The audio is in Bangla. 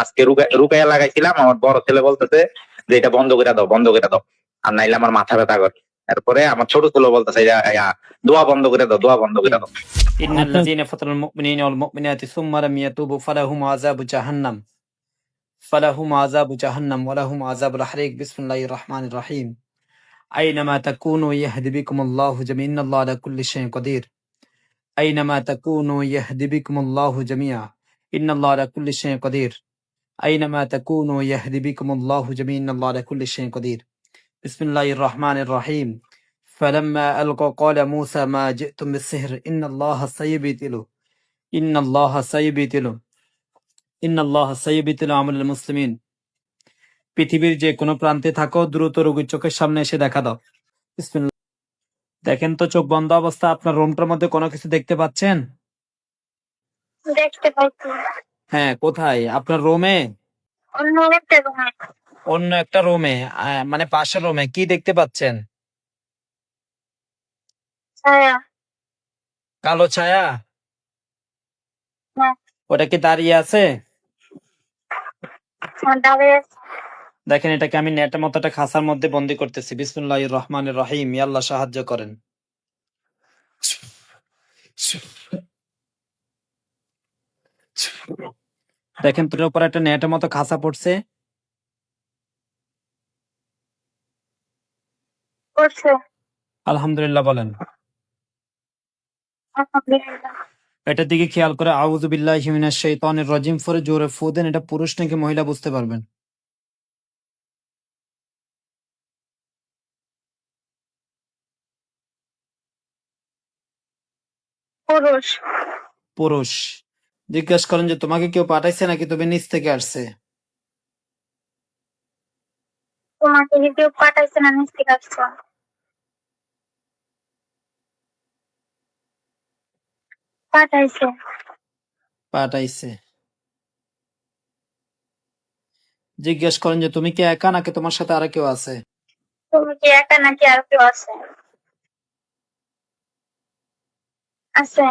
আজকে রুকাইয়া লাগাইছিলাম, আমার বড় ছেলে বলতেছে যে এটা বন্ধ করে দাও, বন্ধ করে দাও, আর নাইলে আমার মাথা ব্যথা করে। এরপরে আমার ছোট ছেলে বলতেছে দোয়া বন্ধ করে দাও, দোয়া বন্ধ করে দাও। إن الذين فتنوا المؤمنين والمؤمنات ثم لم يتوبوا فلهم عذاب جهنم ولهم عذاب الحريق بسم الله الرحمن الرحيم أينما تكونوا يهدي بكم الله جميعا إن الله على كل شيء قدير أينما تكونوا يهدي بكم الله جميعا إن الله على كل شيء قدير أينما تكونوا يهدي بكم الله جميعا إن الله على كل شيء قدير بسم الله الرحمن الرحيم فلما ألقوا قال موسى ما جئتم بالسحر إن الله سيبطله إن الله سيبطله إن الله سيبطل عمل المسلمين পৃথিবীর যে কোনো প্রান্তে থাকো দ্রুত রোগীর চোখের সামনে এসে দেখা দাও। বিসমিল্লাহ। দেখেন তো চোখ বন্ধ অবস্থা আপনার রুমটার মধ্যে কোনো কিছু দেখতে পাচ্ছেন? দেখতে পাচ্ছি। হ্যাঁ, কোথায়? আপনার রুমে? অন্য একটা রুমে, মানে পাশের রুমে কি দেখতে পাচ্ছেন? ছায়া। কালো ছায়া? হ্যাঁ। ওটা কি দাঁড়িয়ে আছে? দাঁড়িয়ে আছে। দেখেন এটাকে আমি নেটের মতো একটা খাঁচার মধ্যে বন্দি করতেছি। বিসমিল্লাহির রহমানির রহিম। ইয়া আল্লাহ সাহায্য করেন। দেখেন তোর উপর একটা নেটের মতো খাঁচা পড়ছে। আলহামদুলিল্লাহ বলেন। আলহামদুলিল্লাহ। এটার দিকে খেয়াল করে আউযু বিল্লাহি মিনাশ শাইতানির রাজিম পরে জোরে ফু দেন। এটা পুরুষ নাকি মহিলা বুঝতে পারবেন। পুরুষ। পুরুষ। জিজ্ঞেস করেন যে তোমাকে কেউ পাঠাইছে নাকি তুমি নিচ থেকে আসছে? তোমাকে কি কেউ পাঠাইছে না নিচ থেকে আসছো? পাঠাইছে। পাঠাইছে। জিজ্ঞেস করেন যে তুমি কি একা নাকি তোমার সাথে আর কেউ আছে? তুমি কি একা নাকি আর কেউ আছে? আছে।